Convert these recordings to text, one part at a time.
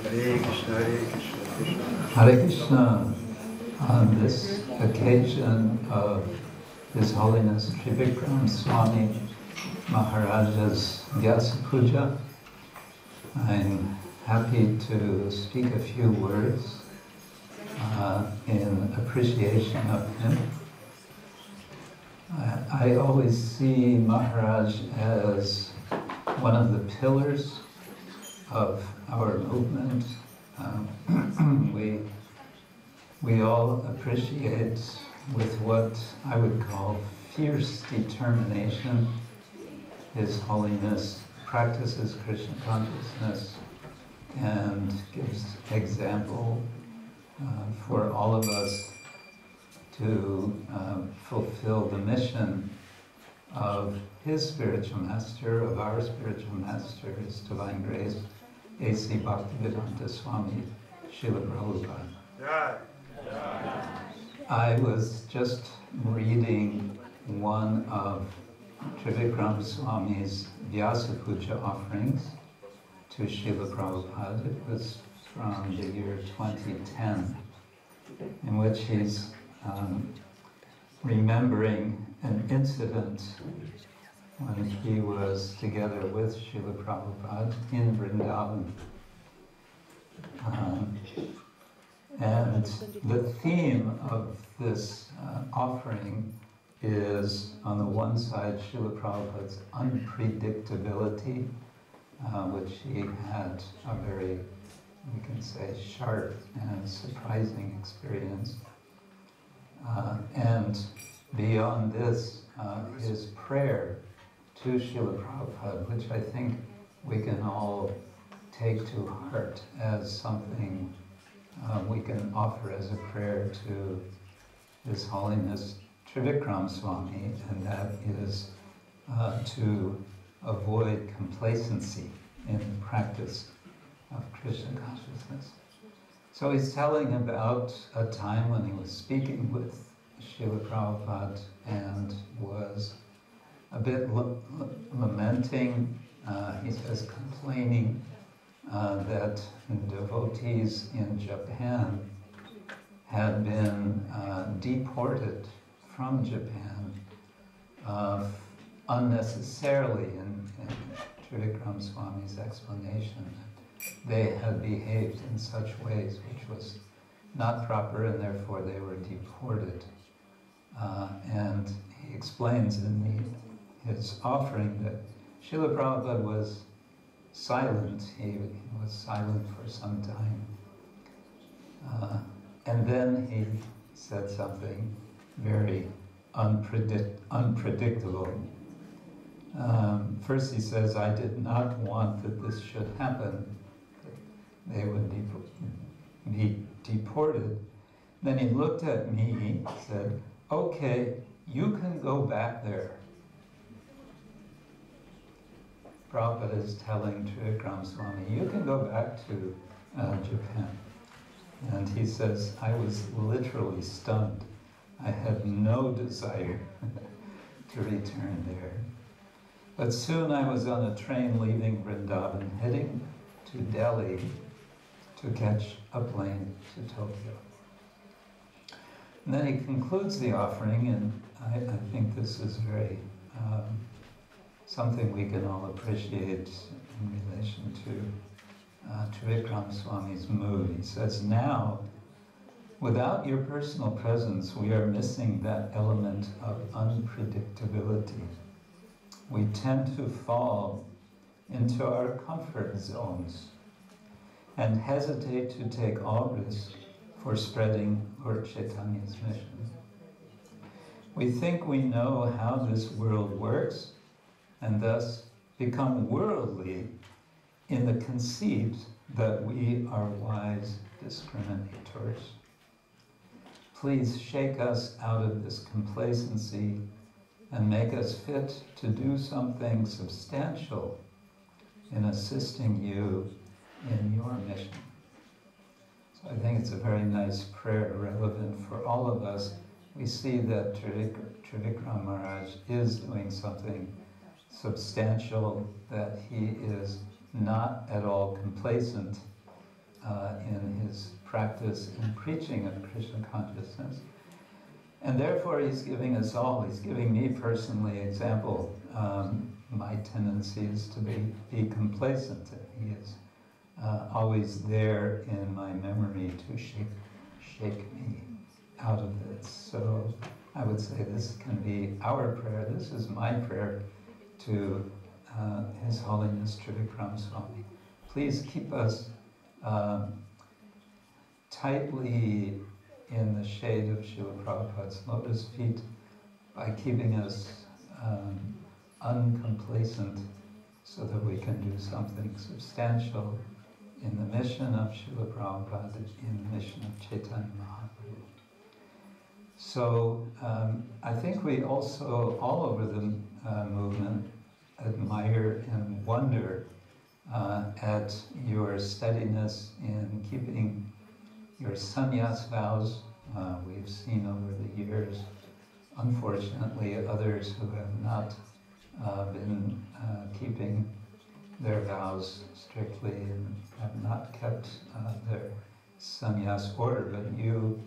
Hare Krishna, Hare Krishna, Krishna. Hare Krishna. On this occasion of His Holiness Trivikrama Swami Maharaja's Vyasa Pudża, I'm happy to speak a few words in appreciation of him. I always see Maharaj as one of the pillars of our movement. We all appreciate with what I would call fierce determination His Holiness practices Krishna consciousness and gives example for all of us to fulfill the mission of his spiritual master, of our spiritual master, His Divine Grace, A.C. Bhaktivedanta Swami, Srila Prabhupada. Yeah. I was just reading one of Trivikrama Swami's Vyasa Pudża offerings to Srila Prabhupada. It was from the year 2010, in which he's remembering an incident when he was together with Srila Prabhupada in Vrindavan. And the theme of this offering is, on the one side, Srila Prabhupada's unpredictability, which he had a very, we can say, sharp and surprising experience. And beyond this, his prayer to Srila Prabhupada, which I think we can all take to heart as something we can offer as a prayer to His Holiness Trivikrama Swami, and that is to avoid complacency in the practice of Krishna consciousness. So he's telling about a time when he was speaking with Srila Prabhupada and was a bit lamenting, he says complaining, that devotees in Japan had been deported from Japan unnecessarily in Trivikrama Swami's explanation. They had behaved in such ways which was not proper, and therefore they were deported. And he explains in his offering that Srila Prabhupada was silent. He was silent for some time. And then he said something very unpredictable. First he says, I did not want that this should happen. They would be deported. Then he looked at me and said, okay, you can go back there. Prabhupada is telling Trivikrama Swami, you can go back to Japan. And he says, I was literally stunned. I had no desire to return there. But soon I was on a train leaving Vrindavan, heading to Delhi to catch a plane to Tokyo. And then he concludes the offering, and I think this is very something we can all appreciate in relation to Trivikrama Swami's mood. He says, now, without your personal presence, we are missing that element of unpredictability. We tend to fall into our comfort zones and hesitate to take all risks for spreading Lord Chaitanya's mission. We think we know how this world works and thus become worldly in the conceit that we are wise discriminators. Please shake us out of this complacency and make us fit to do something substantial in assisting you in your mission. So I think it's a very nice prayer, relevant for all of us. We see that Trivikrama Maharaj is doing something substantial, that he is not at all complacent in his practice and preaching of Krishna consciousness. And therefore he's giving us all, he's giving me personally example. My tendency is to be complacent. He is always there in my memory to shake me out of it. So I would say this can be our prayer. This is my prayer to His Holiness Trivikrama Swami. Please keep us tightly in the shade of Srila Prabhupada's lotus feet by keeping us uncomplacent so that we can do something substantial in the mission of Srila Prabhupada, in the mission of Chaitanya Mahaprabhu. So I think we also, all over the movement, admire and wonder at your steadiness in keeping your sannyas vows. We've seen over the years, unfortunately, others who have not been keeping their vows strictly and have not kept their sannyas order. But you,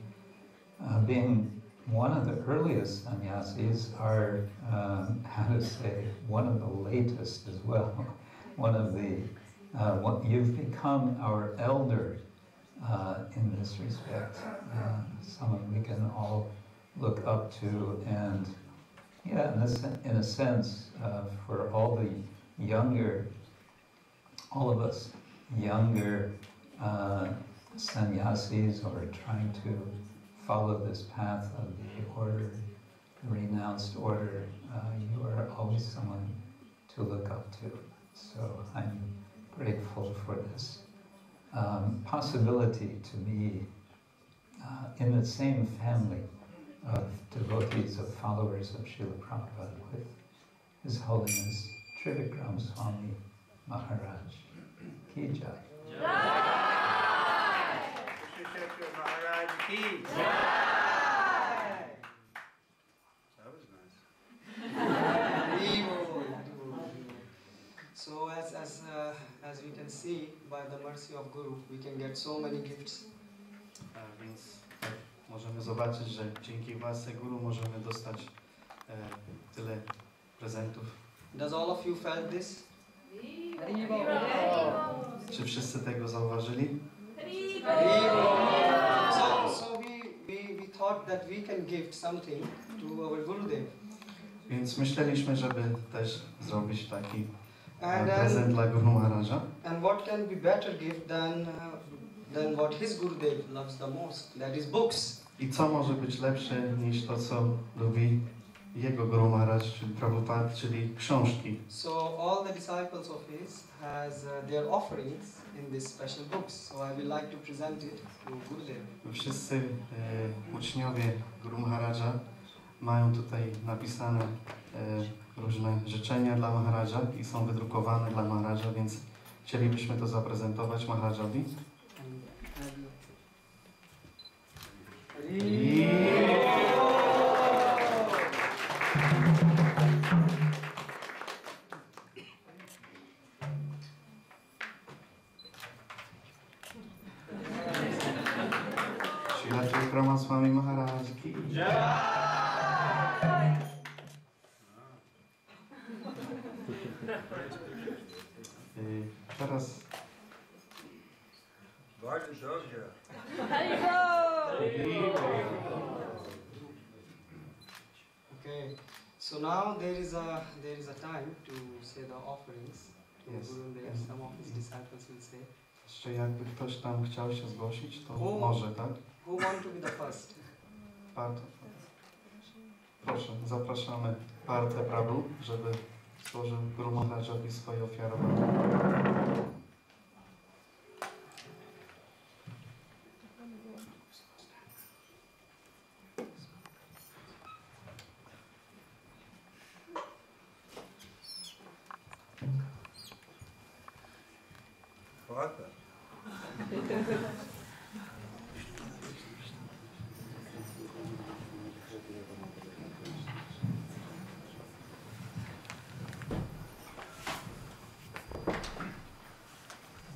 being one of the earliest sannyasis, are, how to say, one of the latest as well. One of the, you've become our elder in this respect. Someone we can all look up to, and yeah, in a sense, for all the younger, all of us younger sannyasis, or trying to follow this path of the order, the renounced order, you are always someone to look up to. So I'm grateful for this possibility to be in the same family of devotees, of followers of Srila Prabhupada, with His Holiness Trivikrama Swami Maharaj. Ki Jai. Jai! Maharaj Ki Jai! That was nice. So as we can see, by the mercy of Guru, we can get so many gifts. Więc tak, możemy zobaczyć, że dzięki łasce Guru możemy dostać tyle prezentów. Does all of you felt this? Czy wszyscy tego zauważyli? So we thought that we can give something to our Gurudev. Więc myśleliśmy, żeby też zrobić taki And prezent dla Guru Maharaja. And what can be better gift than what his Gurudev loves the most? That is books. I co może być lepsze niż to, co lubi jego Guru Maharaj, czyli Prabhupada, czyli książki. So all the disciples of his has their offerings in these special books. So I would like to present it to Gurudev. Wszyscy uczniowie Guru Maharaja mają tutaj napisane różne życzenia dla Maharaja i są wydrukowane dla Maharaja, więc chcielibyśmy to zaprezentować Maharajowi. Trivikrama Swami Maharaj Ki Jai. Teraz bardzo dobrze. Okay, so now there is a time to say the offerings to Gurudev. Some of his disciples will say. Jeszcze jakby ktoś tam chciał się zgłosić, to może, tak? Who want to be the first? Partha. Proszę, zapraszamy Partha Prabhu, żeby złożył Guru Maharajowi swoje ofiarowanie. Partha.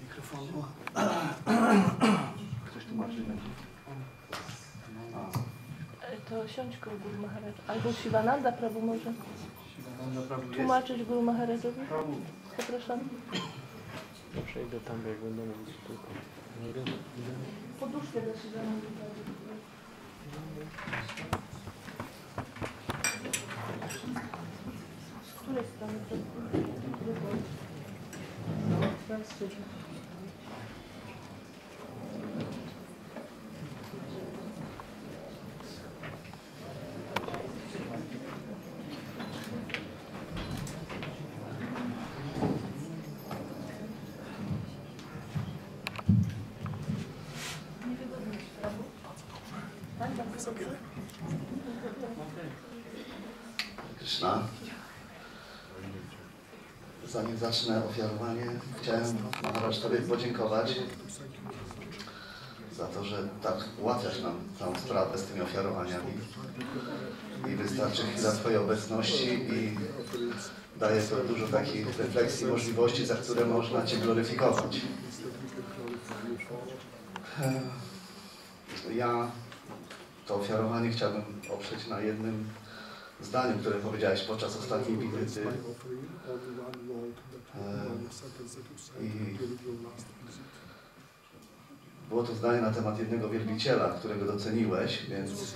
Microphone. Ktoś tłumaczyć będzie? To siądź koło Guru Maharaj. Albo Shivananda Prabhu może tłumaczyć Guru Maharajowi. Zapraszam. Ja przejdę tam, jak będę mówić tylko. Poduszkę dla Shivananda. Z której strony? Kryszna. Zanim zacznę ofiarowanie, chciałem Maharaj Tobie podziękować za to, że tak ułatwiasz nam całą sprawę z tymi ofiarowaniami. I wystarczy chwila Twojej obecności i daje to dużo takich refleksji, możliwości, za które można Cię gloryfikować. Ja to ofiarowanie chciałbym oprzeć na jednym zdaniu, które powiedziałeś podczas ostatniej wizyty. I było to zdanie na temat jednego wielbiciela, którego doceniłeś, więc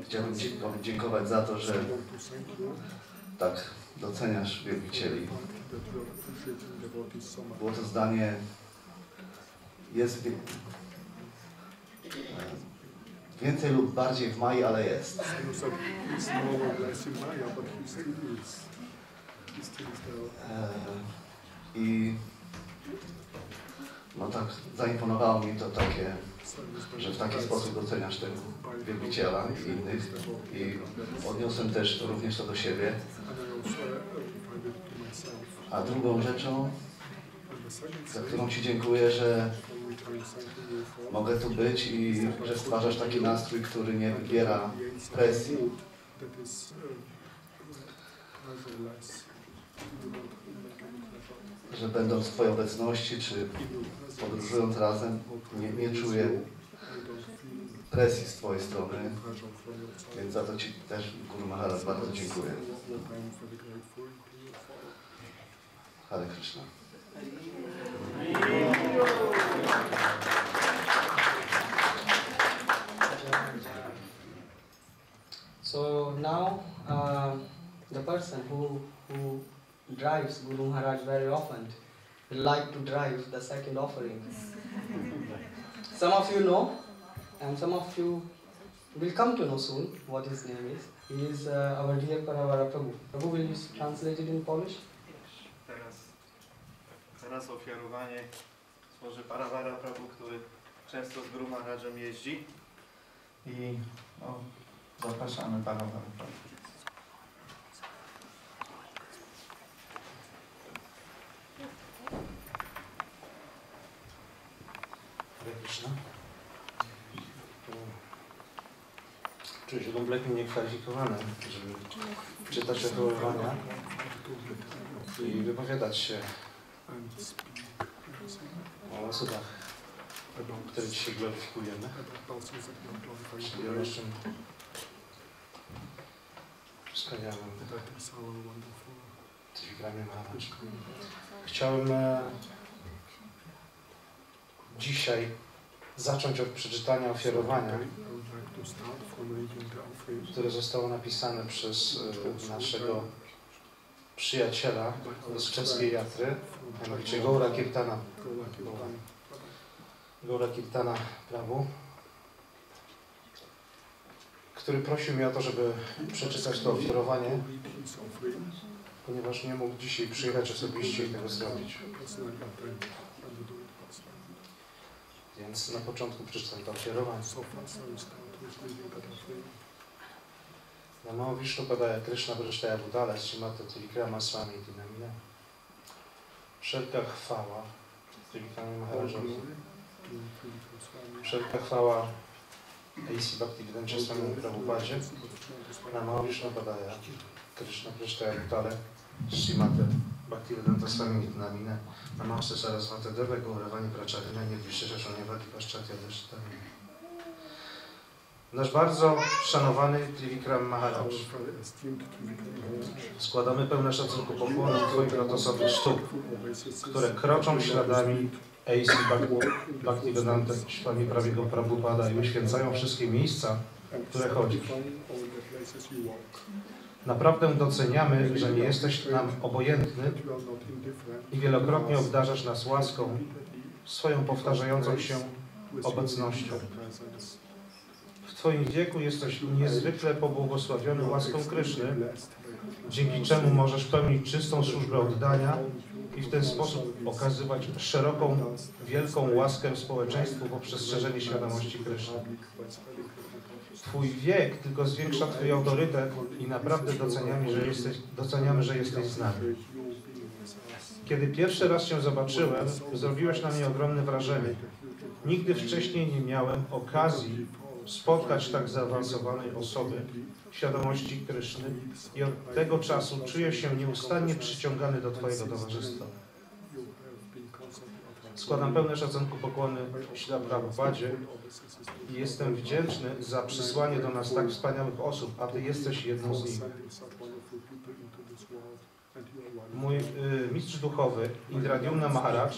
chciałbym Ci podziękować za to, że tak doceniasz wielbicieli. Było to zdanie, jest więcej lub bardziej w Mai, ale jest. I no tak zaimponowało mi to takie, że w taki sposób doceniasz tego wielbiciela i innych. I odniosłem też również to do siebie. A drugą rzeczą, za którą Ci dziękuję, że mogę tu być i że stwarzasz taki nastrój, który nie wybiera presji. Że będąc w Twojej obecności, czy podróżując razem, nie czuję presji z Twojej strony. Więc za to Ci też, Guru Maharaj, bardzo dziękuję. Hare Kryszna. So now the person who drives Guru Maharaj very often will like to drive the second offering. Some of you know, and some of you will come to know soon what his name is. He is our dear Paravara Prabhu. Prabhu, will you translate it in Polish? Teraz ofiarowanie złoży Paravara Prabhu, który często z Guru Maharajem jeździ. I zapraszamy Paravara Prabhu. Hare Kryszna. Czuję się kompletnie niekwalifikowany, żeby czytać ofiarowania i wypowiadać się o osobach, które dzisiaj gloryfikujemy. Czyli o naszym wspaniałym Trivikramie Maharaj. Chciałem dzisiaj zacząć od przeczytania ofiarowania, które zostało napisane przez naszego przyjaciela z czeskiej Jatry, mianowicie Gaura Kirtana Prabhu, który prosił mnie o to, żeby przeczytać to ofiarowanie, ponieważ nie mógł dzisiaj przyjechać osobiście i tego zrobić. Więc na początku przeczytam to ofiarowanie. Namo Vishnu Padaya Kryszna Prashtaya Bhutala Srimata Trivikrama Swami Dinamina. Wszelka chwała Trivikramie Maharajowi. Wszelka chwała A.C. Bhaktivedanta Swami Prabhupadzie. Namo Vishnu Padaya Kryszna Prashtaya Bhutala Srimata Bhaktivedanta Swami Namine, Namaste Sarasvate Deva Gauravani Pracharina Nirvishesha Shonyavati Paschatya Dashtani. Nasz bardzo szanowany Trivikrama Maharaj, składamy pełne szacunku pokłony Twoich lotosowych stóp, które kroczą śladami A.C. Bhaktivedanta Swami Prawiego Prabhupada i uświęcają wszystkie miejsca, w które chodzisz. Naprawdę doceniamy, że nie jesteś nam obojętny i wielokrotnie obdarzasz nas łaską, swoją powtarzającą się obecnością. W Twoim wieku jesteś niezwykle pobłogosławiony łaską Kryszny, dzięki czemu możesz pełnić czystą służbę oddania i w ten sposób okazywać szeroką, wielką łaskę społeczeństwu poprzez szerzenie świadomości Kryszny. Twój wiek tylko zwiększa Twój autorytet i naprawdę doceniamy, że jesteś z nami. Kiedy pierwszy raz Cię zobaczyłem, zrobiłeś na mnie ogromne wrażenie. Nigdy wcześniej nie miałem okazji spotkać tak zaawansowanej osoby w świadomości Kryszny i od tego czasu czuję się nieustannie przyciągany do Twojego towarzystwa. Składam pełne szacunku pokłony Śla Prabhupadzie i jestem wdzięczny za przysłanie do nas tak wspaniałych osób, a Ty jesteś jedną z nich. Mój mistrz duchowy, Indradyumna Maharaj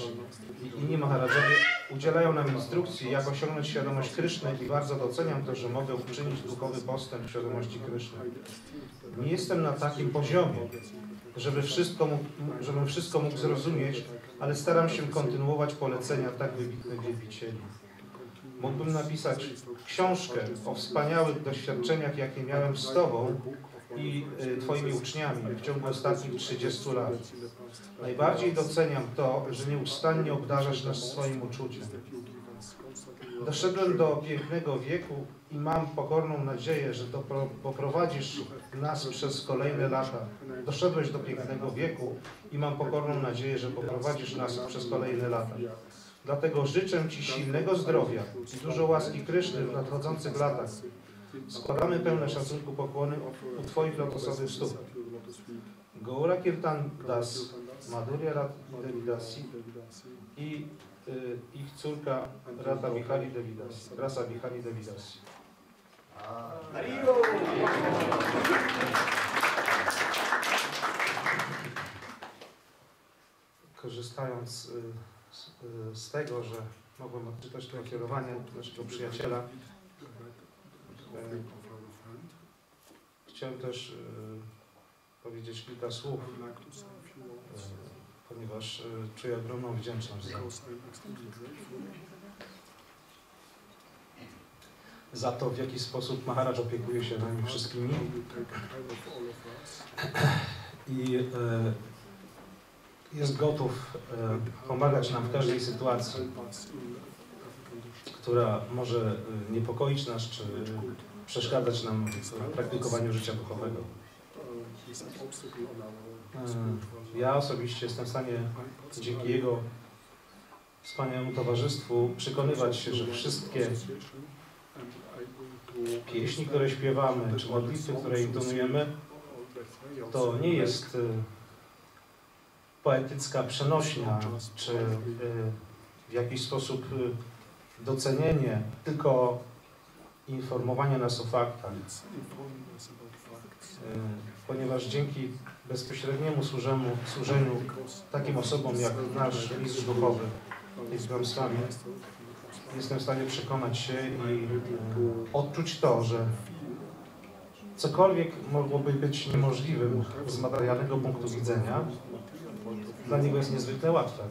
i inni Maharajowie udzielają nam instrukcji, jak osiągnąć świadomość Kryszny i bardzo doceniam to, że mogę uczynić duchowy postęp w świadomości Kryszny. Nie jestem na takim poziomie, żebym wszystko mógł zrozumieć, ale staram się kontynuować polecenia tak wybitnych wielbicieli. Mógłbym napisać książkę o wspaniałych doświadczeniach, jakie miałem z Tobą i Twoimi uczniami w ciągu ostatnich 30 lat. Najbardziej doceniam to, że nieustannie obdarzasz nas swoim uczuciem. Doszedłem do pięknego wieku i mam pokorną nadzieję, że poprowadzisz nas przez kolejne lata. Doszedłeś do pięknego wieku i mam pokorną nadzieję, że poprowadzisz nas przez kolejne lata. Dlatego życzę Ci silnego zdrowia i dużo łaski Kryszny w nadchodzących latach. Składamy pełne szacunku pokłony u Twoich lotosowych stóp. Gaura Kirtan Das, Madhurya Devidasi i ich córka Rasa Bihari Devidasi. Korzystając z tego, że mogłem odczytać to ofiarowanie naszego przyjaciela, chciałem też powiedzieć kilka słów, ponieważ czuję ogromną wdzięczność za to, w jaki sposób Maharaj opiekuje się nami wszystkimi i jest gotów pomagać nam w każdej sytuacji, która może niepokoić nas, czy przeszkadzać nam w praktykowaniu życia duchowego. Ja osobiście jestem w stanie dzięki jego wspaniałemu towarzystwu przekonywać się, że wszystkie pieśni, które śpiewamy, czy modlitwy, które intonujemy, to nie jest poetycka przenośnia, czy w jakiś sposób docenienie, tylko informowanie nas o faktach. Ponieważ dzięki bezpośredniemu służeniu takim osobom jak nasz mistrz duchowy, Swami, jestem w stanie przekonać się i odczuć to, że cokolwiek mogłoby być niemożliwym z materialnego punktu widzenia, dla niego jest niezwykle łatwe,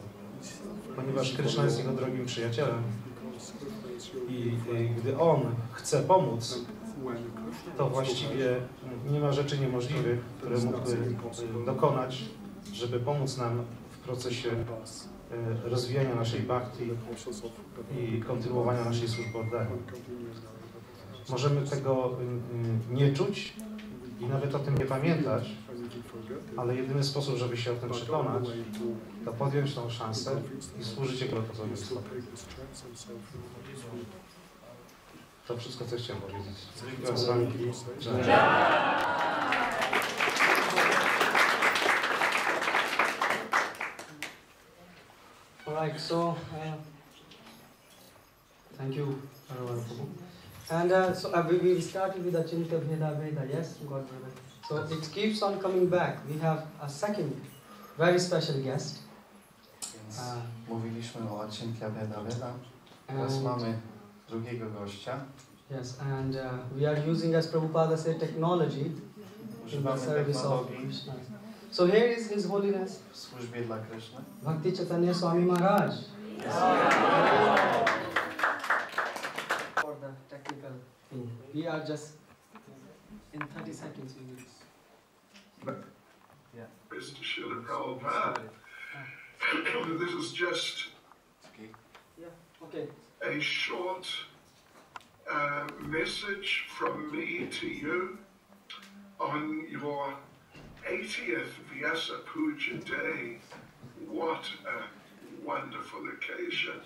ponieważ Kryszna jest jego drogim przyjacielem i gdy on chce pomóc, to właściwie nie ma rzeczy niemożliwych, które mógłby dokonać, żeby pomóc nam w procesie rozwijania naszej bhakti i kontynuowania naszej służby oddania. Możemy tego nie czuć i nawet o tym nie pamiętać, ale jedyny sposób, żeby się o tym przekonać, to podjąć tą szansę i służyć Jego lotosowi stopy. To wszystko, co chciałem powiedzieć. Dziękuję z Wami. Right, so thank you, Prabhu. And we started with Achinta Veda Veda, yes, God brother. So it keeps on coming back. We have a second very special guest. Więc mówiliśmy o Achinta Veda Veda. Teraz mamy drugiego gościa. Yes, and we are using, as Prabhupada said, technology in the service of Krishna. So here is His Holiness W służbie dla Kryszny. Bhakti Chaitanya Swami Maharaj. For the technical thing, we are just in 30 seconds we will. Mr. Srila Prabhupada. This is just a short message from me to you on your 80th Vyasa Pudża day. What a wonderful occasion.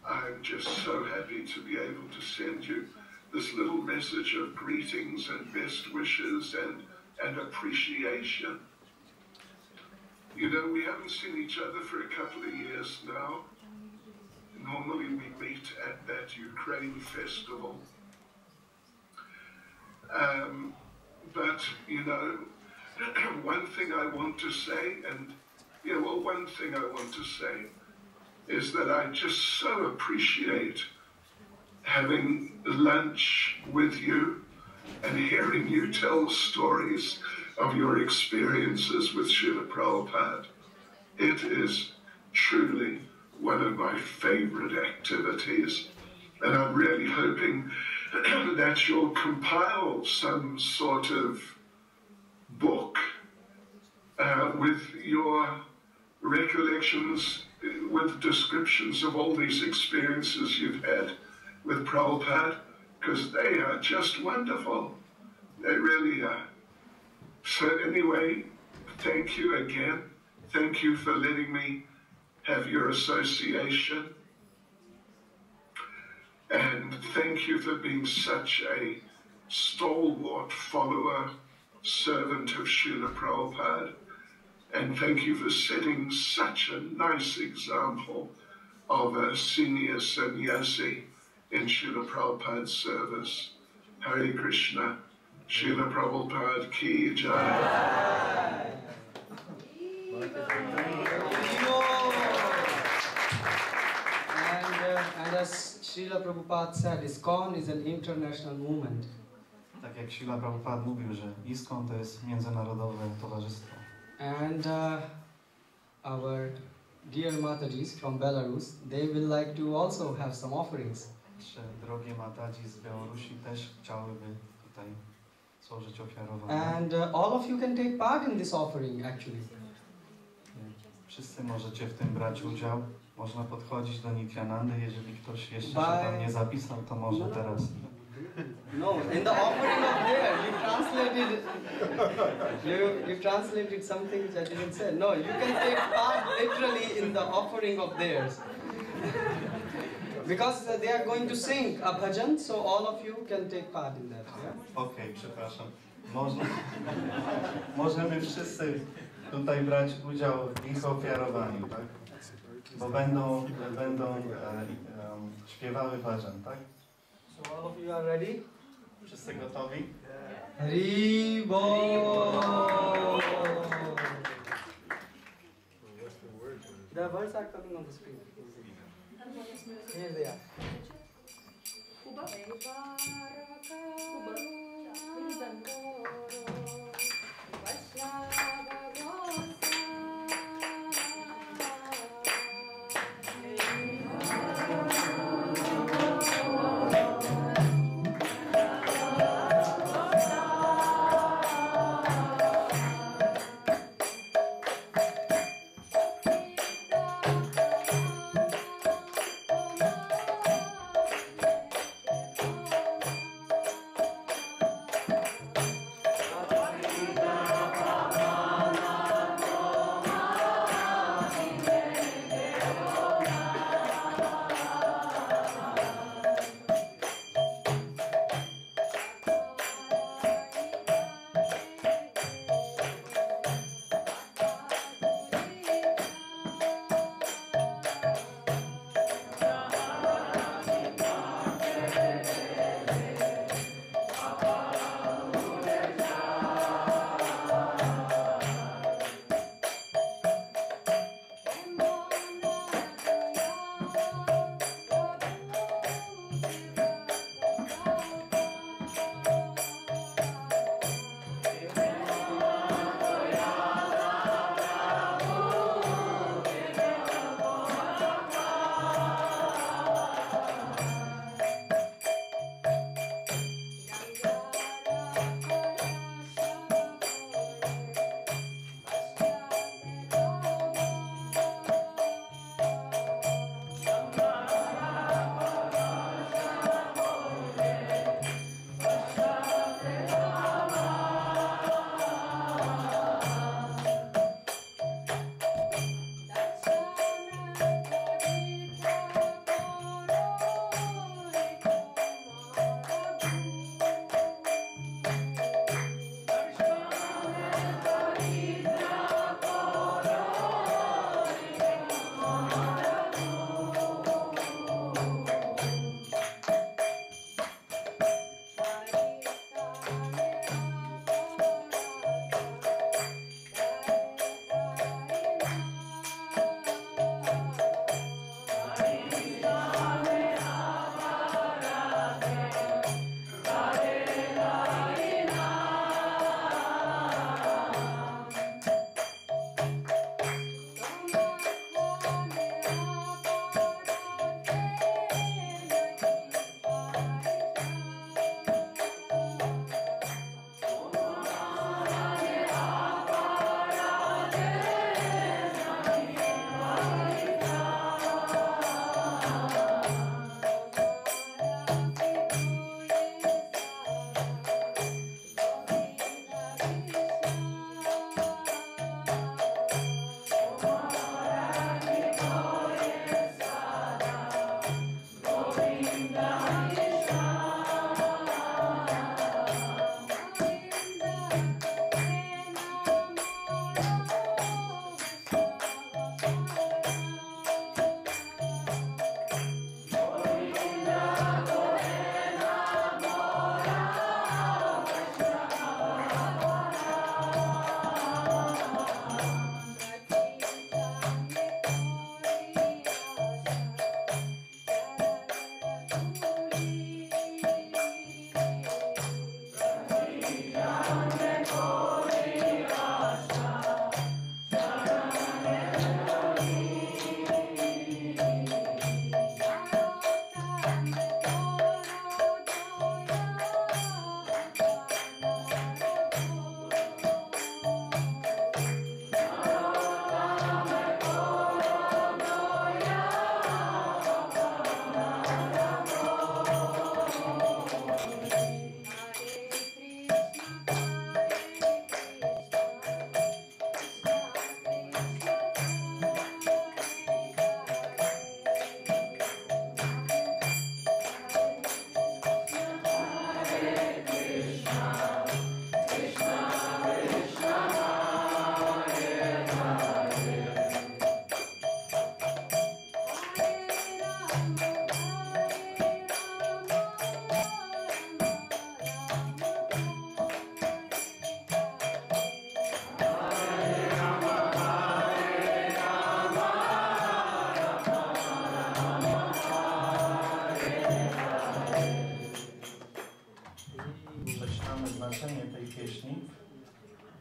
I'm just so happy to be able to send you this little message of greetings and best wishes and appreciation. You know, we haven't seen each other for a couple of years now. Normally we meet at that Ukraine festival. But, you know, one thing I want to say, one thing I want to say is that I just so appreciate having lunch with you and hearing you tell stories of your experiences with Srila Prabhupada. It is truly one of my favorite activities, and I'm really hoping that you'll compile some sort of book with your recollections, with descriptions of all these experiences you've had with Prabhupada, because they are just wonderful. They really are. So anyway, thank you again. Thank you for letting me have your association. And thank you for being such a stalwart follower, servant of Srila Prabhupada. And thank you for setting such a nice example of a senior sannyasi in Srila Prabhupada's service. Hare Kryshna, Srila Prabhupada ki jai. And as Srila Prabhupada said, ISKCON is an international movement. Tak jak Srila Prabhupada mówił, że ISKCON to jest międzynarodowe towarzystwo. And our dear Matajis from Belarus, they will like to also have some offerings. Nasze drogie Mataji z Białorusi też chciałyby tutaj złożyć ofiarowania. And all of you can take part in this offering actually. Wszyscy możecie w tym brać udział. Można podchodzić do Nityanandy, jeżeli ktoś jeszcze się tam nie zapisał, to może teraz. No, in the offering of there, you translated something which I didn't say. No, you can take part literally in the offering of theirs. Because they are going to sing a bhajan, so all of you can take part in that. Yeah? Okej, przepraszam. Możemy wszyscy tutaj brać udział w ich ofiarowaniu, tak? Bo będą śpiewały bhajan, tak? So all of you are ready? Wszyscy gotowi? Hari Bol! The words are coming on the screen. Here they are.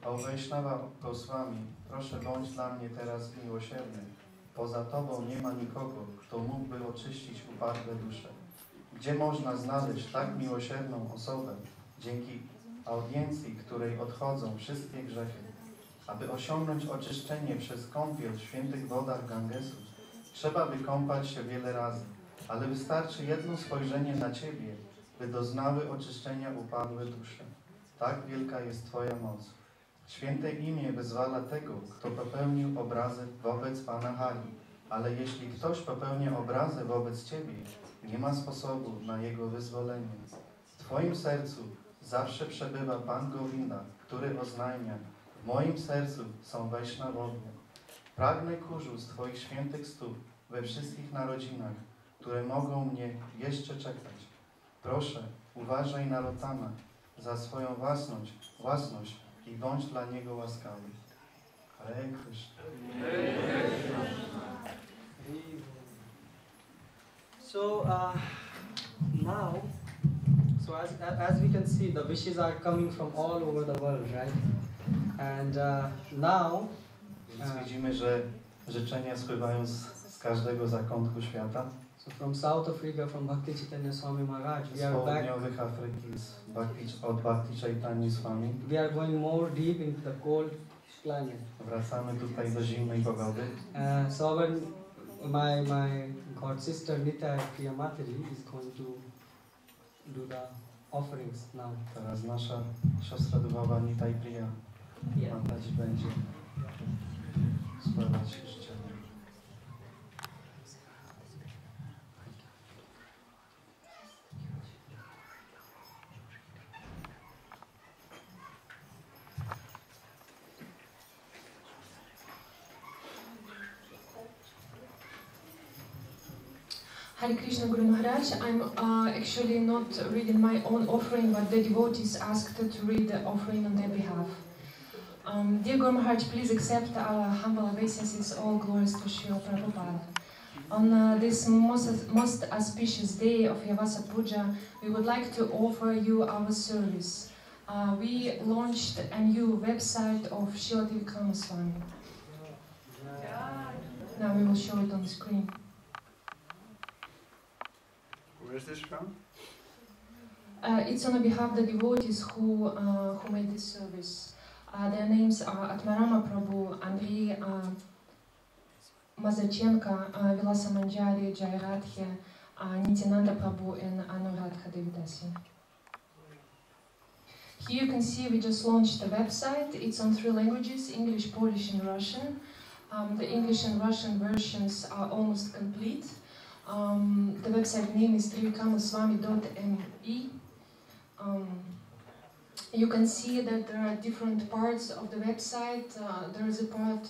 O Vaishnava Goswami, proszę bądź dla mnie teraz miłosierny. Poza Tobą nie ma nikogo, kto mógłby oczyścić upadłe dusze. Gdzie można znaleźć tak miłosierną osobę, dzięki audiencji, której odchodzą wszystkie grzechy? Aby osiągnąć oczyszczenie przez kąpiel w świętych wodach Gangesu, trzeba by kąpać się wiele razy, ale wystarczy jedno spojrzenie na Ciebie, by doznały oczyszczenia upadłe dusze. Tak wielka jest Twoja moc. Święte imię wyzwala tego, kto popełnił obrazę wobec Pana Hari, ale jeśli ktoś popełnia obrazę wobec Ciebie, nie ma sposobu na jego wyzwolenie. W Twoim sercu zawsze przebywa Pan Govinda, który oznajmia: w moim sercu są Vaishnawowie. Pragnę kurzu z Twoich świętych stóp we wszystkich narodzinach, które mogą mnie jeszcze czekać. Proszę, uważaj na Lotana za swoją własność i bądź dla niego łaskawy. Hare Kryszna. So now, as we can see, the wishes are coming from all over the world, right? And now, Więc widzimy, że życzenia spływają z każdego zakątku świata. so from South Africa, from Bhakti Chaitanya Swami Maharaj, Z południowych Afryki, od Bhakti Chaitanya Swami. we are going more deep into the cold climate. Wracamy tutaj do zimnej pogody. So my god sister Nita Priya Mataji is going to do the offerings now. Teraz nasza siostra duchowa Nita i Priya Mataji będzie składać życzenia. Hare Krishna Guru Maharaj, I'm actually not reading my own offering, but the devotees asked to read the offering on their behalf. Dear Guru Maharaj, please accept our humble obeisances, all glories to Srila Prabhupada. On this most auspicious day of Vyasa Pudża, we would like to offer you our service. We launched a new website of Srila Trivikrama Swami. Now we will show it on the screen. Where is this from? It's on behalf of the devotees who made this service. Their names are Atmarama Prabhu, Andrei Mazachenko, Vyasa Manjari, Jairadhe, Nityananda Prabhu, and Anuradha Devdasi. Here you can see we just launched the website. It's on 3 languages, English, Polish, and Russian. The English and Russian versions are almost complete. The website name is trivikramaswami.me. You can see that there are different parts of the website. There is a part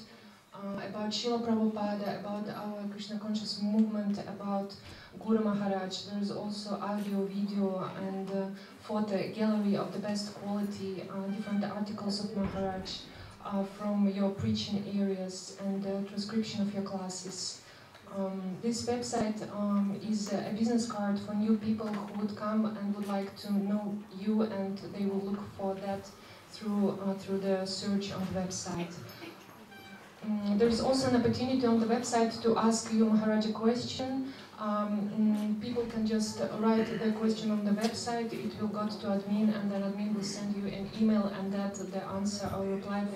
about Srila Prabhupada, about our Krishna conscious movement, about Guru Maharaj. There is also audio, video, and photo gallery of the best quality, different articles of Maharaj from your preaching areas, and transcription of your classes. This website is a business card for new people who would come and would like to know you, and they will look for that through the search on the website. There is also an opportunity on the website to ask you, Maharaj, a question. People can just write the question on the website, it will go to admin, and then admin will send you an email, and that the answer or reply,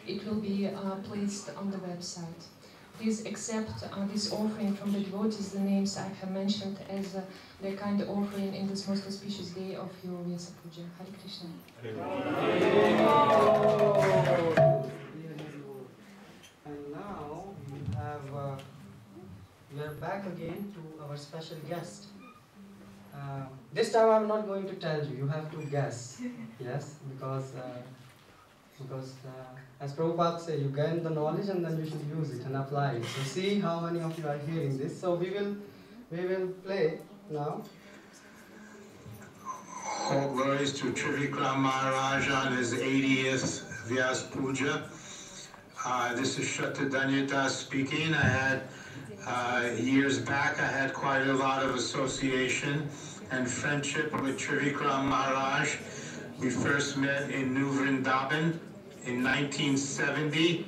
it will be placed on the website. Please accept this offering from the devotees, the names I have mentioned, as their kind offering in this most auspicious day of your Vyasa Pudža. Hare Krishna. And now we are back again to our special guest. This time I'm not going to tell you, you have to guess. Yes, because as Prabhupada said, you gain the knowledge and then you should use it and apply it. So see how many of you are hearing this. So we will play now. All glories to Trivikrama Maharaj on his 80th Vyasa Pudža. This is Shatadanyata speaking. I had, years back, I had quite a lot of association and friendship with Trivikrama Maharaj. We first met in New Vrindavan in 1970,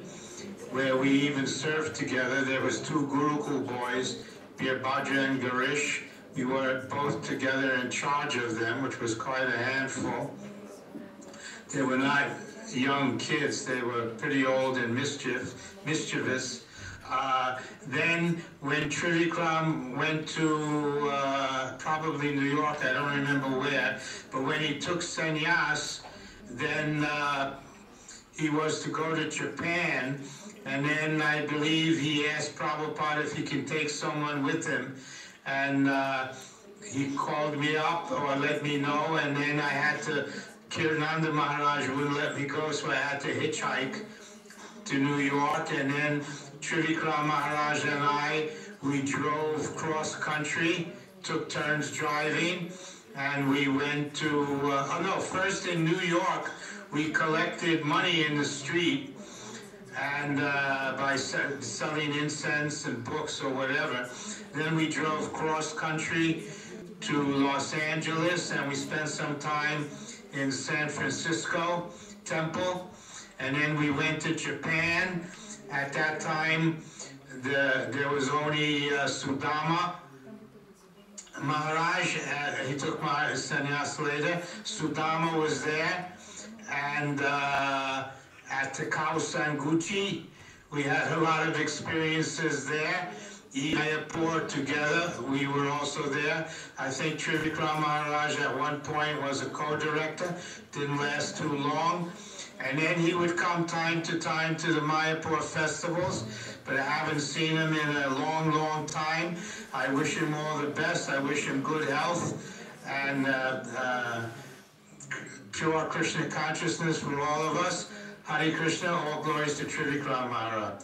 where we even served together. There was two Gurukul boys, Bhadra and Garish. We were both together in charge of them, which was quite a handful. They were not young kids, they were pretty old and mischievous. Then when Trivikrama went to probably New York, I don't remember where, but when he took sannyas, then he was to go to Japan, and then I believe he asked Prabhupada if he can take someone with him, and he called me up or let me know, and then I had to, Kirnanda Maharaj wouldn't let me go, so I had to hitchhike to New York, and then Trivikrama Maharaj and I, we drove cross country, took turns driving, and we went to, first in New York, we collected money in the street, and by selling incense and books or whatever. Then we drove cross country to Los Angeles, and we spent some time in San Francisco Temple, and then we went to Japan. At that time, there was only Sudama Maharaj. He took my sannyas later. Sudama was there, and at Takao Sanguchi, we had a lot of experiences there. Mayapur together, we were also there. I think Trivikrama Maharaj at one point was a co-director, didn't last too long. And then he would come time to time to the Mayapur festivals, but I haven't seen him in a long, long time. I wish him all the best. I wish him good health and pure Krishna consciousness for all of us. Hare Krishna, all glories to Trivikrama Maharaj.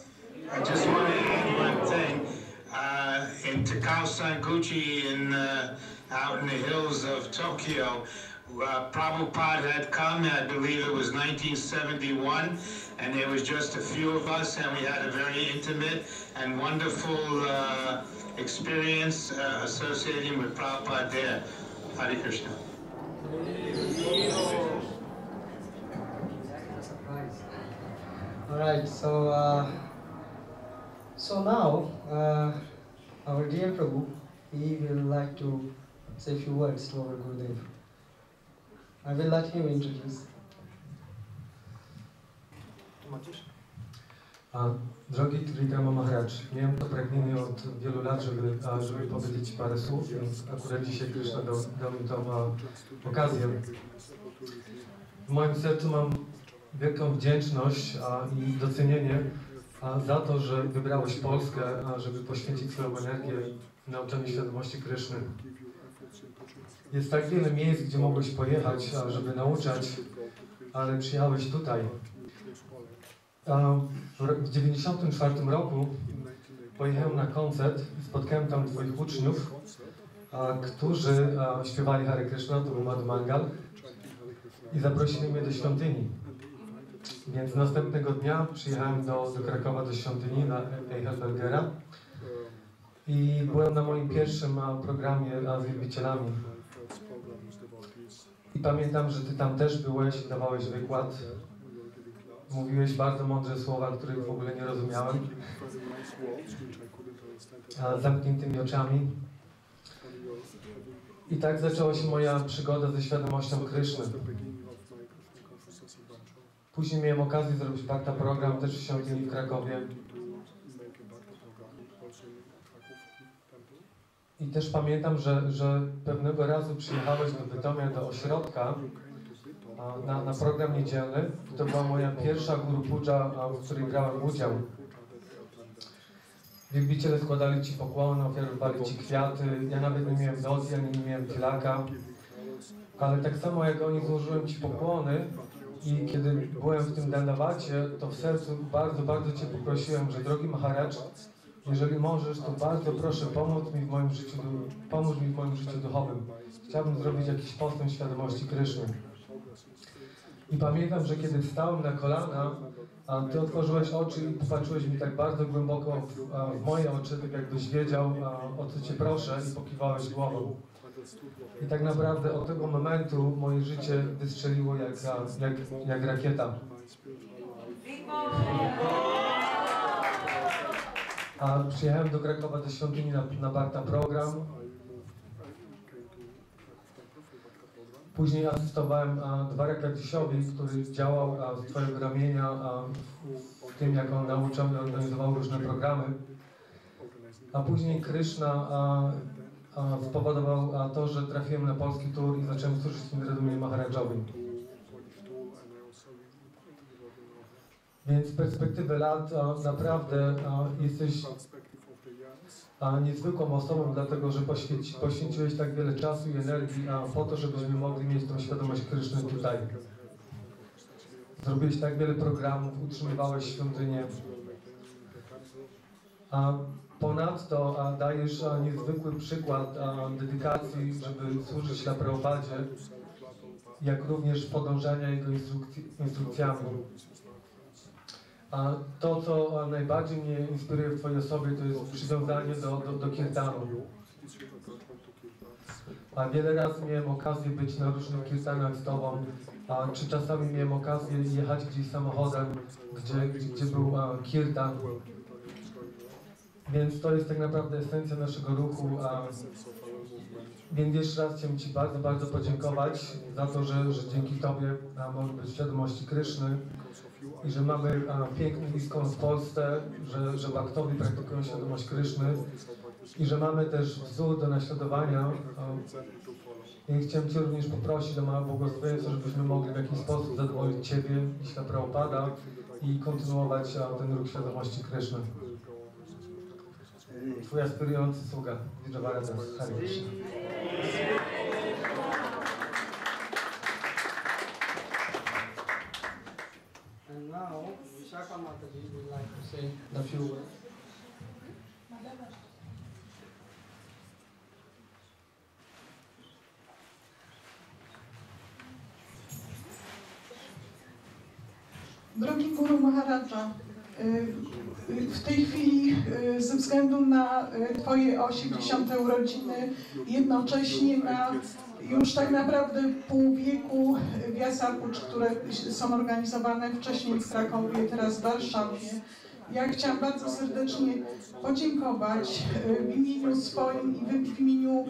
I just want to add one thing. In Takao Sanguchi, out in the hills of Tokyo, Prabhupada had come, I believe it was 1971, and there was just a few of us, and we had a very intimate and wonderful experience associating with Prabhupada there. Hare Krishna. All right, so now our dear Prabhu, he will like to say a few words to our Gurudev. I will let him introduce. Drogi Trivikrama Maharaj, miałem to pragnienie od wielu lat, żeby powiedzieć parę słów, więc akurat dzisiaj Kryszna dał mi tą okazję. W moim sercu mam wielką wdzięczność i docenienie za to, że wybrałeś Polskę, żeby poświęcić swoją energię na nauczanie świadomości Kryszny. Jest tak wiele miejsc, gdzie mogłeś pojechać, żeby nauczać, ale przyjechałeś tutaj. W 1994 roku pojechałem na koncert i spotkałem tam twoich uczniów, którzy śpiewali Hare Kryszna, to był Madhumangal, i zaprosili mnie do świątyni. Więc następnego dnia przyjechałem do Krakowa do świątyni na Eichelbergera i byłem na moim pierwszym programie z wielbicielami. I pamiętam, że ty tam też byłeś i dawałeś wykład. Mówiłeś bardzo mądre słowa, których w ogóle nie rozumiałem. Z zamkniętymi oczami. I tak zaczęła się moja przygoda ze świadomością Kryszny. Później miałem okazję zrobić program też w świątyni w Krakowie. I też pamiętam, że pewnego razu przyjechałeś do Bytomia, do ośrodka na program niedzielny. To była moja pierwsza Guru Pudża, w której brałem udział. Wielbiciele składali ci pokłony, ofiarowali ci kwiaty. Ja nawet nie miałem dozji, ani nie miałem tilaka. Ale tak samo jak oni, złożyłem ci pokłony. I kiedy byłem w tym dandawacie, to w sercu bardzo, bardzo cię poprosiłem, że drogi Maharaj, jeżeli możesz, to bardzo proszę pomóż mi w moim życiu duchowym. Chciałbym zrobić jakiś postęp świadomości Kryszny. I pamiętam, że kiedy wstałem na kolana, ty otworzyłeś oczy i popatrzyłeś mi tak bardzo głęboko w moje oczy, tak jakbyś wiedział, o co cię proszę, i pokiwałeś głową. I tak naprawdę od tego momentu moje życie wystrzeliło jak rakieta. A przyjechałem do Krakowa do świątyni na Barta program. Później asystowałem Dwarakadisiowi, który działał z twojego ramienia w tym, jak on nauczał i organizował różne programy. A później Kryszna spowodował to, że trafiłem na polski tour i zacząłem służyć Indradumie Maharadżowi. Więc z perspektywy lat naprawdę jesteś niezwykłą osobą, dlatego że poświęciłeś tak wiele czasu i energii po to, żebyśmy mogli mieć tą świadomość Kryszny tutaj. Zrobiłeś tak wiele programów, utrzymywałeś świątynię. Ponadto dajesz niezwykły przykład dedykacji, żeby służyć dla Prabhupadzie, jak również podążania jego instrukcjami. A to, co najbardziej mnie inspiruje w twojej osobie, to jest przywiązanie do kirtanu. A wiele razy miałem okazję być na różnych kirtanach z tobą, czy czasami miałem okazję jechać gdzieś samochodem, gdzie był kirtan. Więc to jest tak naprawdę esencja naszego ruchu. Więc jeszcze raz chciałem ci bardzo, bardzo podziękować za to, że dzięki tobie może być w świadomości Kryszny i że mamy piękny iskon w Polsce, że baktowie praktykują świadomość Kryszny i że mamy też wzór do naśladowania. I chciałem cię również poprosić o małe błogosławieństwo, żebyśmy mogli w jakiś sposób zadowolić ciebie i świat Prabhupada i kontynuować ten ruch świadomości Kryszny. Twój aspirujący sługa, Vyasa, Hare Kryszna. And now, Vyasa Mataji would like to say the few words. Drogi Guru Maharadża, w tej chwili ze względu na Twoje 80. urodziny, jednocześnie na już tak naprawdę pół wieku Vyasa Pudż, które są organizowane wcześniej w Krakowie, teraz w Warszawie, ja chciałam bardzo serdecznie podziękować w imieniu swoim i w imieniu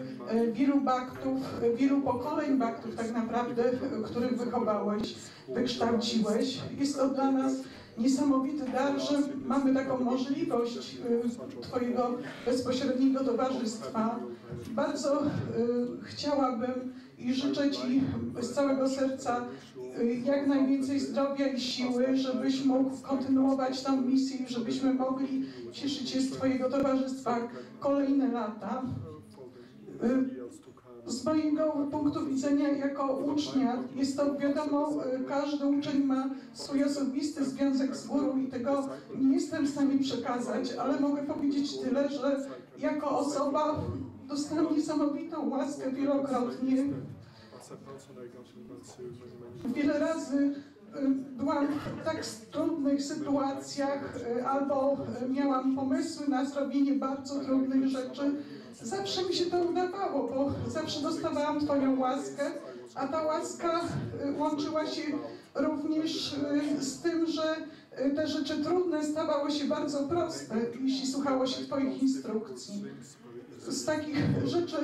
wielu baktów, wielu pokoleń baktów tak naprawdę, których wychowałeś, wykształciłeś. Jest to dla nas niesamowity dar, że mamy taką możliwość Twojego bezpośredniego towarzystwa. Bardzo chciałabym i życzę Ci z całego serca jak najwięcej zdrowia i siły, żebyś mógł kontynuować tę misję i żebyśmy mogli cieszyć się z Twojego towarzystwa kolejne lata. Z mojego punktu widzenia jako ucznia jest to wiadomo, każdy uczeń ma swój osobisty związek z guru i tego nie jestem w stanie przekazać, ale mogę powiedzieć tyle, że jako osoba dostałam niesamowitą łaskę wielokrotnie. Wiele razy byłam w tak trudnych sytuacjach albo miałam pomysły na zrobienie bardzo trudnych rzeczy. Zawsze mi się to udawało, bo zawsze dostawałam Twoją łaskę, a ta łaska łączyła się również z tym, że te rzeczy trudne stawały się bardzo proste, jeśli słuchało się Twoich instrukcji. Z takich rzeczy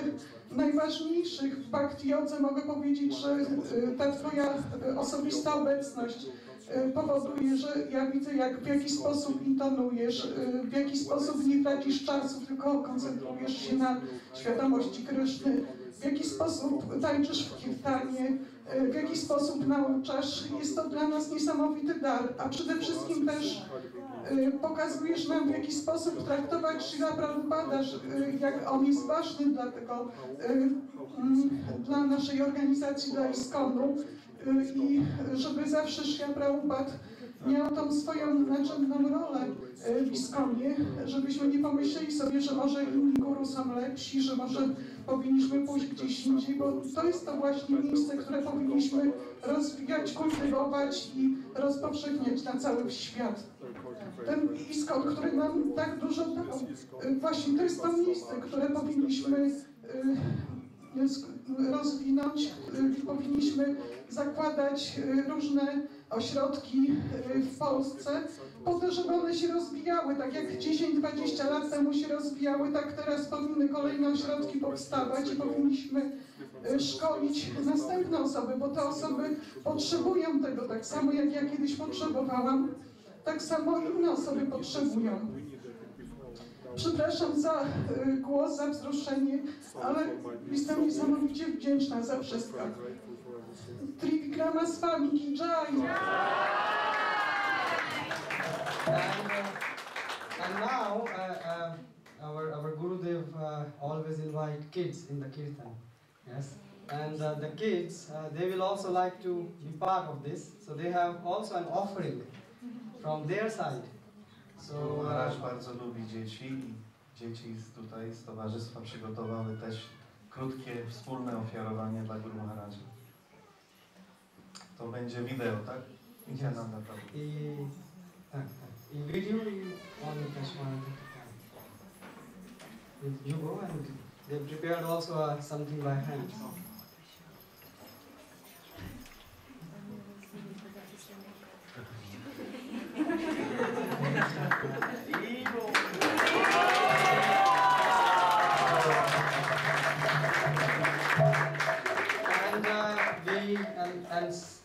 najważniejszych w Bhakti Jodze mogę powiedzieć, że ta Twoja osobista obecność powoduje, że ja widzę, w jaki sposób intonujesz, w jaki sposób nie tracisz czasu, tylko koncentrujesz się na świadomości Kryszny, w jaki sposób tańczysz w kirtanie, w jaki sposób nauczasz. Jest to dla nas niesamowity dar, a przede wszystkim też pokazujesz nam, w jaki sposób traktować Śrila Prabhupada, jak on jest ważny dla naszej organizacji, dla ISKCON-u i żeby zawsze Śrila Prabhupada miał tą swoją nadrzędną rolę w ISKCON-ie, żebyśmy nie pomyśleli sobie, że może inni guru są lepsi, że może powinniśmy pójść gdzieś indziej, bo to jest to właśnie miejsce, które powinniśmy rozwijać, kultywować i rozpowszechniać na cały świat. Ten ISKCON, który nam tak dużo dał, właśnie to jest to miejsce, które powinniśmy rozwinąć, powinniśmy zakładać różne ośrodki w Polsce, po to, żeby one się rozwijały. Tak jak 10-20 lat temu się rozwijały, tak teraz powinny kolejne ośrodki powstawać i powinniśmy szkolić następne osoby, bo te osoby potrzebują tego, tak samo jak ja kiedyś potrzebowałam, tak samo inne osoby potrzebują. Przepraszam za głos, za wzruszenie, ale jestem niesamowicie wdzięczna za wszystko. Trivikrama Swami ki jai! And now, our Gurudev always invite kids in the kirtan, yes. And the kids, they will also like to be part of this, so they have also an offering from their side. So Maharaj bardzo lubi dzieci i dzieci tutaj z towarzystwa przygotowały też krótkie, wspólne ofiarowanie dla Guru Maharaja. To będzie wideo, tak? Nityananda Prabhu. I video on Krishna. You go and they prepared also something by hand.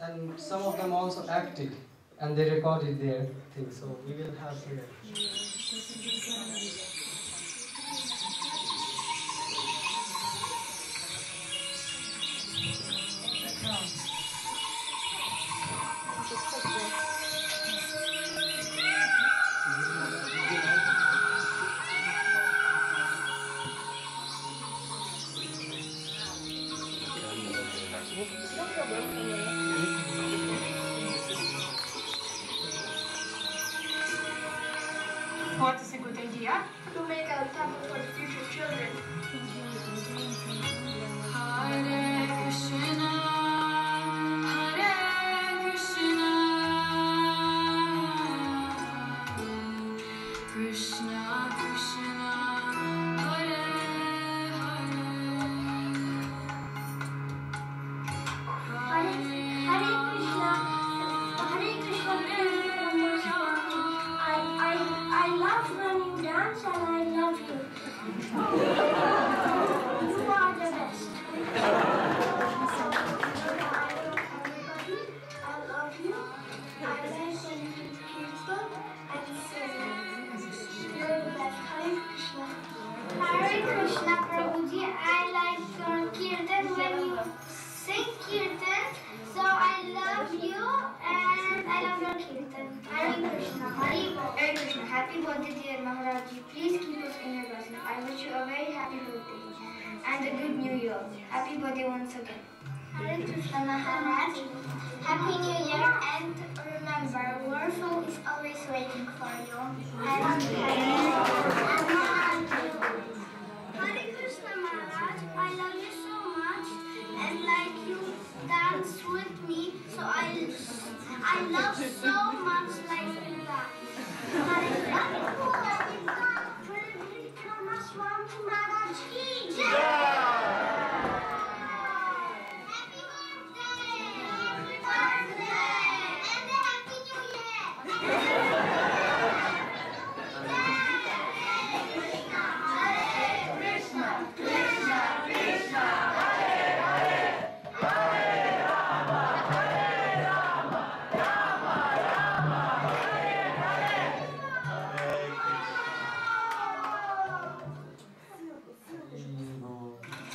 And some of them also acted and they recorded their thing, so we will have here. What is a good idea? To make a temple for the future children. Hare Krishna, Hare Krishna, Krishna Krishna, Hare Hare, Hare Krishna, Hare Krishna. I love when you dance and I love you. You are the best. I love you. I listen to Kirtan and sing. You're the best. Hare Krishna. Hare Krishna, Prabhuji. I like your Kirtan when you sing Kirtan. So I love you and I love your Kirtan. Hare Krishna. Hare Krishna. Happy birthday, dear Maharaji. Please keep us in your blessing. I wish you a very happy birthday and a good new year. Happy birthday once again. Hare Krishna, Maharaj. Happy New Year, and remember, Warful is always waiting for you. And Hare Krishna, Maharaj. I love you so much, and like you dance with me, so I love so much like you dance. Trivikrama Swami Maharaj ki jai!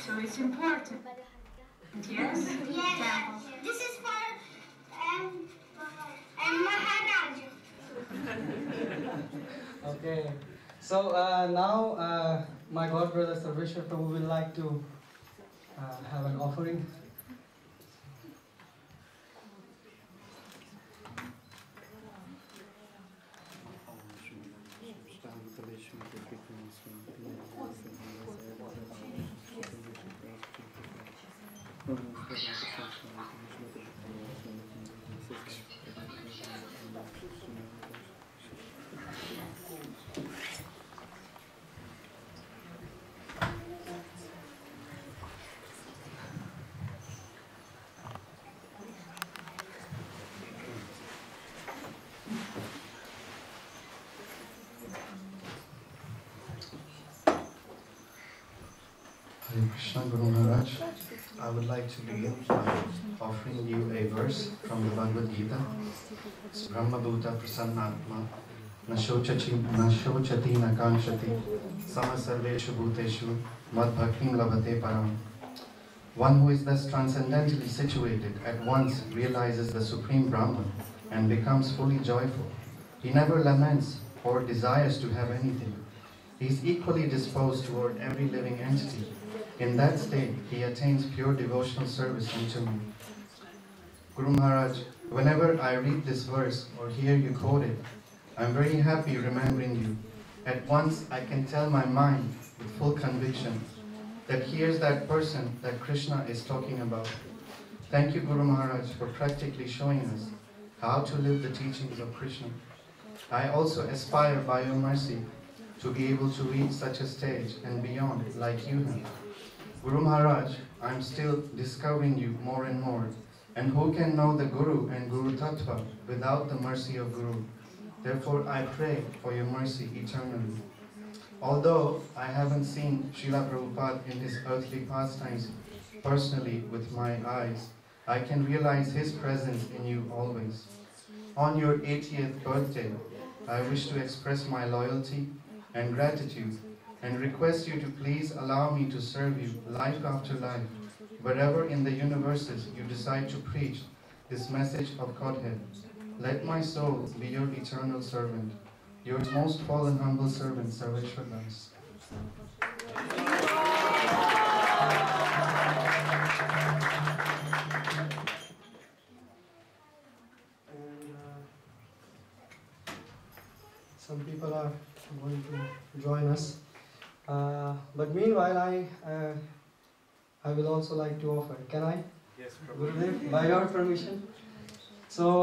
So it's important. Yes? Yes. This is for Maharaj. Okay. So now my god brother Sarveshwar Prabhu will like to have an offering. Hare Krishna, Guru Maharaj. I would like to begin by offering you a verse from the Bhagavad Gita. It's Brahma Bhuta Prasannatma Nashochati Nakanshati Sama Sarveshu Bhuteshu Mad Bhaktim Labhate Param. One who is thus transcendently situated at once realizes the Supreme Brahman and becomes fully joyful. He never laments or desires to have anything. He is equally disposed toward every living entity. In that state, he attains pure devotional service unto me. Guru Maharaj, whenever I read this verse or hear you quote it, I am very happy remembering you. At once, I can tell my mind with full conviction that here's that person that Krishna is talking about. Thank you, Guru Maharaj, for practically showing us how to live the teachings of Krishna. I also aspire by your mercy to be able to reach such a stage and beyond like you have. Guru Maharaj, I am still discovering you more and more, and who can know the Guru and Guru Tattva without the mercy of Guru? Therefore I pray for your mercy eternally. Although I haven't seen Srila Prabhupada in his earthly pastimes personally with my eyes, I can realize his presence in you always. On your 80th birthday, I wish to express my loyalty and gratitude and request you to please allow me to serve you life after life, wherever in the universes you decide to preach this message of Godhead. Let my soul be your eternal servant, your most fallen humble servant, Sarveshwar Das. Some people are going to join us. But meanwhile, I will also like to offer. Can I? Yes, Gurudev, by your permission. So,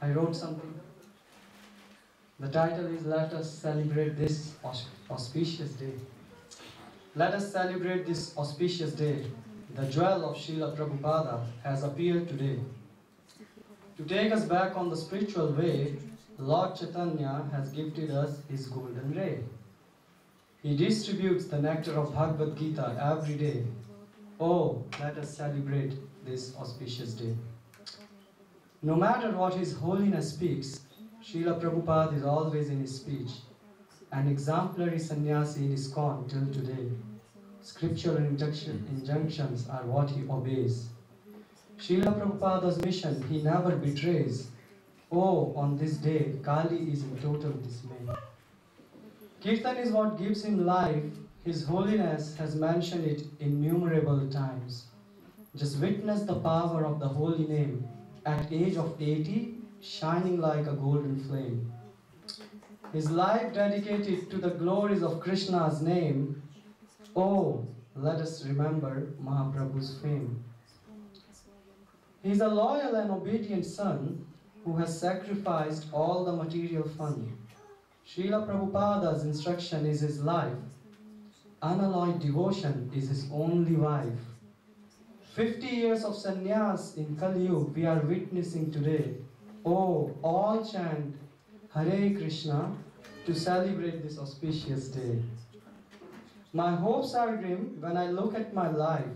I wrote something. The title is Let Us Celebrate This Auspicious Day. Let us celebrate this auspicious day. The jewel of Srila Prabhupada has appeared today. To take us back on the spiritual way, Lord Chaitanya has gifted us his golden ray. He distributes the nectar of Bhagavad Gita every day. Oh, let us celebrate this auspicious day. No matter what His Holiness speaks, Srila Prabhupada is always in his speech, an exemplary sannyasi in ISKCON till today. Scriptural injunctions are what he obeys. Srila Prabhupada's mission he never betrays. Oh, on this day, Kali is in total dismay. Kirtan is what gives him life. His Holiness has mentioned it innumerable times. Just witness the power of the holy name. At age of 80, shining like a golden flame. His life dedicated to the glories of Krishna's name. Oh, let us remember Mahaprabhu's fame. He is a loyal and obedient son who has sacrificed all the material fun. Srila Prabhupada's instruction is his life. Unalloyed devotion is his only wife. 50 years of sannyas in Kali Yuga we are witnessing today. Oh, all chant Hare Krishna to celebrate this auspicious day. My hopes are grim when I look at my life,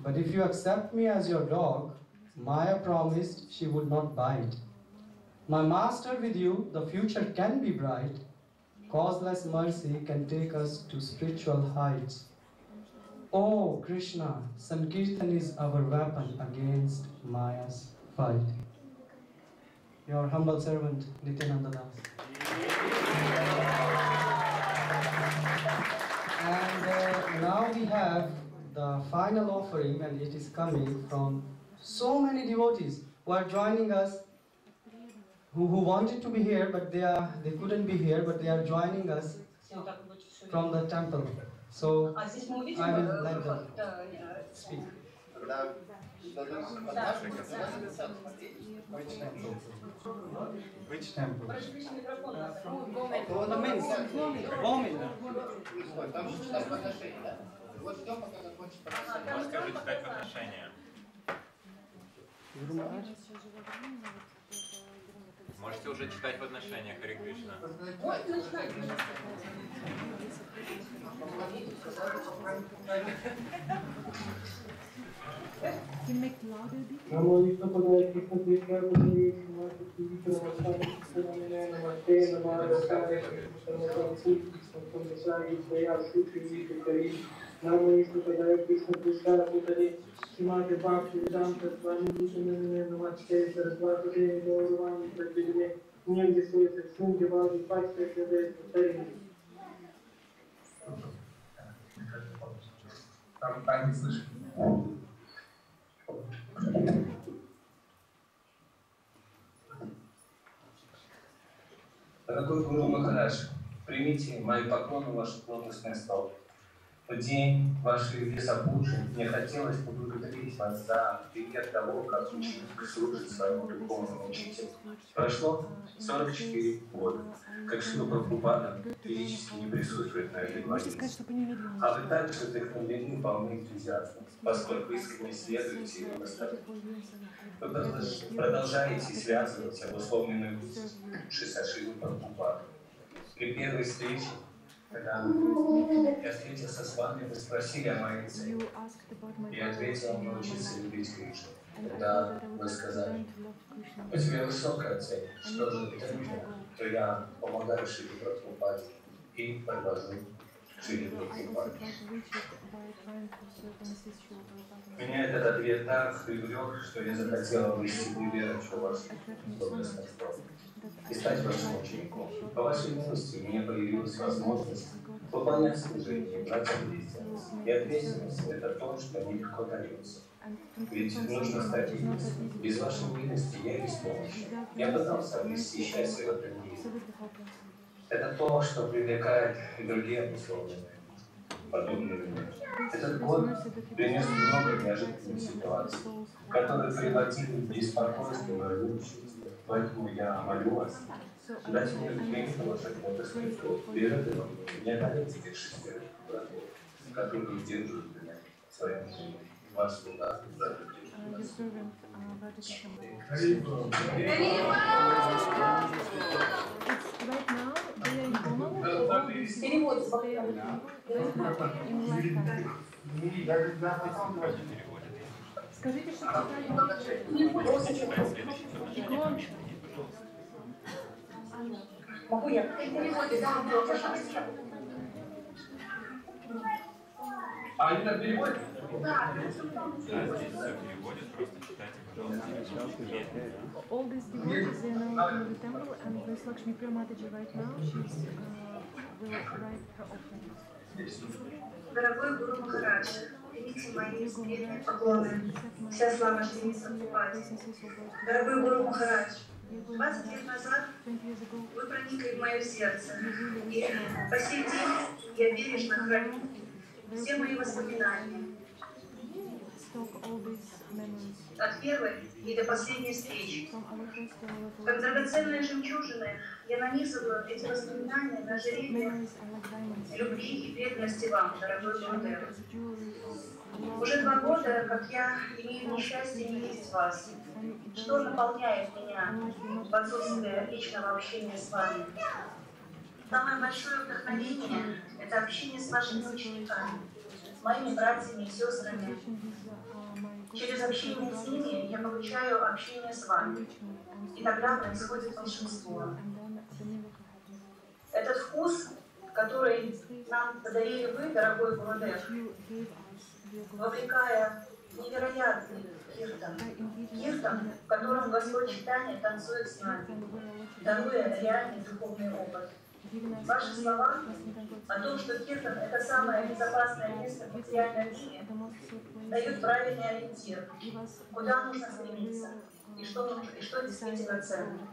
but if you accept me as your dog, Maya promised she would not bite. My master with you, the future can be bright. Causeless mercy can take us to spiritual heights. Oh Krishna, Sankirtan is our weapon against Maya's fight. Your humble servant, Nityananda Das. And now we have the final offering, and it is coming from so many devotees who are joining us, who wanted to be here, but they couldn't be here, but they are joining us from the temple. So I will let them speak. Which temple? From the men's. Women. Скажи читать подношение. Можете уже читать подношение, Харе Кришна. Namo Vishnu Padaya Krishna Krishna Guru Namaste Trivikrama Namaste Namaste Namaste Namo Vishnu Padaya Krishna Krishna Guru Namaste Bhakti Vedanta Swami Namaste Saraswati Gauravani Pradivine Негде стоится шум, девалый, пасть, это повторение. Там не слышно. Дорогой Гуру Махарадж, примите мои поклоны в ваши лотосные стопы. В день вашей Vyasa Pudžи мне хотелось поблагодарить вас за пример того, как ученик служит своему духовному учителю. Прошло 44 года, как Шрила Прабхупада физически не присутствует на этой планете. А вы также вдохновлены, полны энтузиазма, поскольку искренне следуете его наставлениям. Вы продолжаете связывать обусловленную души со Шрилой Прабхупадой. При первой встрече, когда я встретился с вами, вы спросили о моей цели. Я ответил научиться любить Кришну. Когда вы сказали, у тебя высокая цель, что же это нужно, то я помогаю Шриле Прабхупаде и предложу Шриле Прабхупаде. Меня этот ответ так привлек, что я захотел обрести пример в вашу доблестную сторону и стать вашим учеником. По вашей милости мне появилась возможность выполнять служение, брать ответственность. И ответственность — это то, что нелегко дается. Ведь нужно стать единством. Без вашей милости я беспомощен. Я пытался обрести счастье в этом мире. Это то, что привлекает и другие обусловленные, подобные мне. Этот год принес много неожиданных ситуаций, которые приводили к беспокойству и разлученности. Поэтому я молю вас дать мне время положить лотосный стоп перед этим. Не дайте этих 6 братьев, которые удерживают меня в своем жизни. Ваш слуга за Скажите, что могу я? Переводе, да, пожалуйста. А они так переводят? Да. All these devotees are now in the temple, and this Lakshmi Priya Mataji right now, she's will write her offerings. Дорогой Гуру Махарадж, примите мои смиренные поклоны. Вся слава Шри Прабхупаде. Дорогой Гуру Махарадж, 20 лет назад вы проникли в мое сердце, и по сей день я бережно храню все мои воспоминания. От первой и до последней встречи. Как драгоценные жемчужины я нанизываю эти воспоминания на ожерелье любви и преданности вам, дорогой Гурудев. Уже 2 года, как я имею несчастье не видеть вас. Что наполняет меня в отсутствие личного общения с вами? Самое большое вдохновение — это общение с вашими учениками, с моими братьями и сестрами. Через общение с ними я получаю общение с вами, и тогда происходит волшебство. Этот вкус, который нам подарили вы, дорогой Гурудев, вовлекая невероятный киртан, в котором Господь читания танцует с нами, даруя реальный духовный опыт. Ваши слова о том, что киртан — это самое безопасное место в материальном мире, дают правильный ориентир, куда нужно стремиться и что действительно ценно.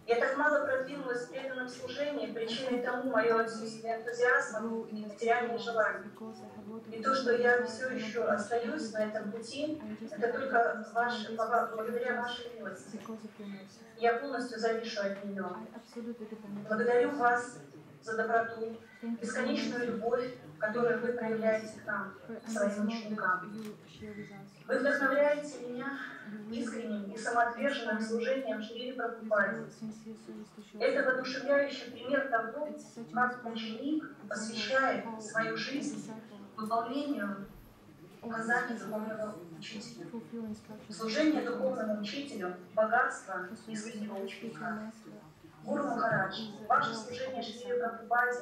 Я так мало продвинулась в преданном служении, причиной тому мое отсутствие энтузиазма и материальных желаний. И то, что я все еще остаюсь на этом пути, это только благодаря вашей милости. Я полностью завишу от нее. Благодарю вас за доброту, бесконечную любовь, которую вы проявляете к нам, к своим ученикам. Вы вдохновляете меня искренним и самоотверженным служением Шри Прабхупаде. Это воодушевляющий пример того, как ученик посвящает свою жизнь выполнению указаний духовного учителя. Служение духовному учителю – богатство искреннего ученика. Гуру Махарадж, ваше служение Шри Прабхупаде,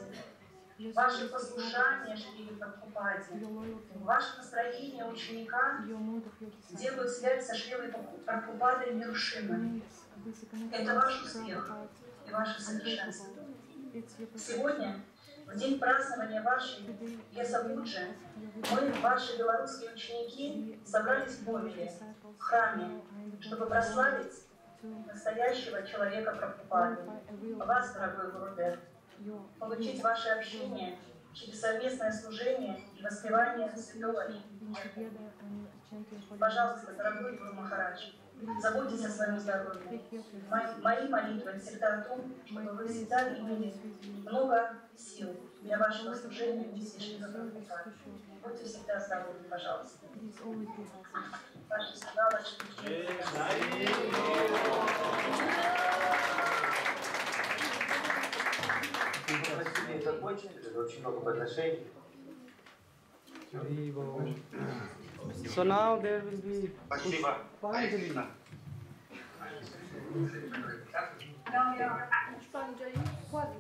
ваше послушание Шри Прабхупаде, ваше настроение ученика делают связь со Шрилой Прабхупадой нерушимой. Это ваш успех и ваше совершенство. Сегодня, в день празднования вашей Vyasa Pudžа, мы, ваши белорусские ученики, собрались в Бовеле, в храме, чтобы прославить настоящего человека Прабхупады, вас, дорогой Гурудев, получить ваше общение через совместное служение и воспевание святого имени. Пожалуйста, дорогой Гуру Махарадж, заботьтесь о своем здоровье. Мои молитвы всегда о том, чтобы вы всегда имели много сил для вашего служения вместе с Шри Прабхупадой. Будьте всегда здоровы, пожалуйста. Ваша слава Шри. Закончили, очень много подношений. So now there will be Pushpanjali.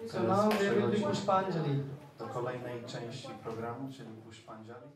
So now there will be Pushpanjali. Do kolejnej części programu, czyli Pushpanjali.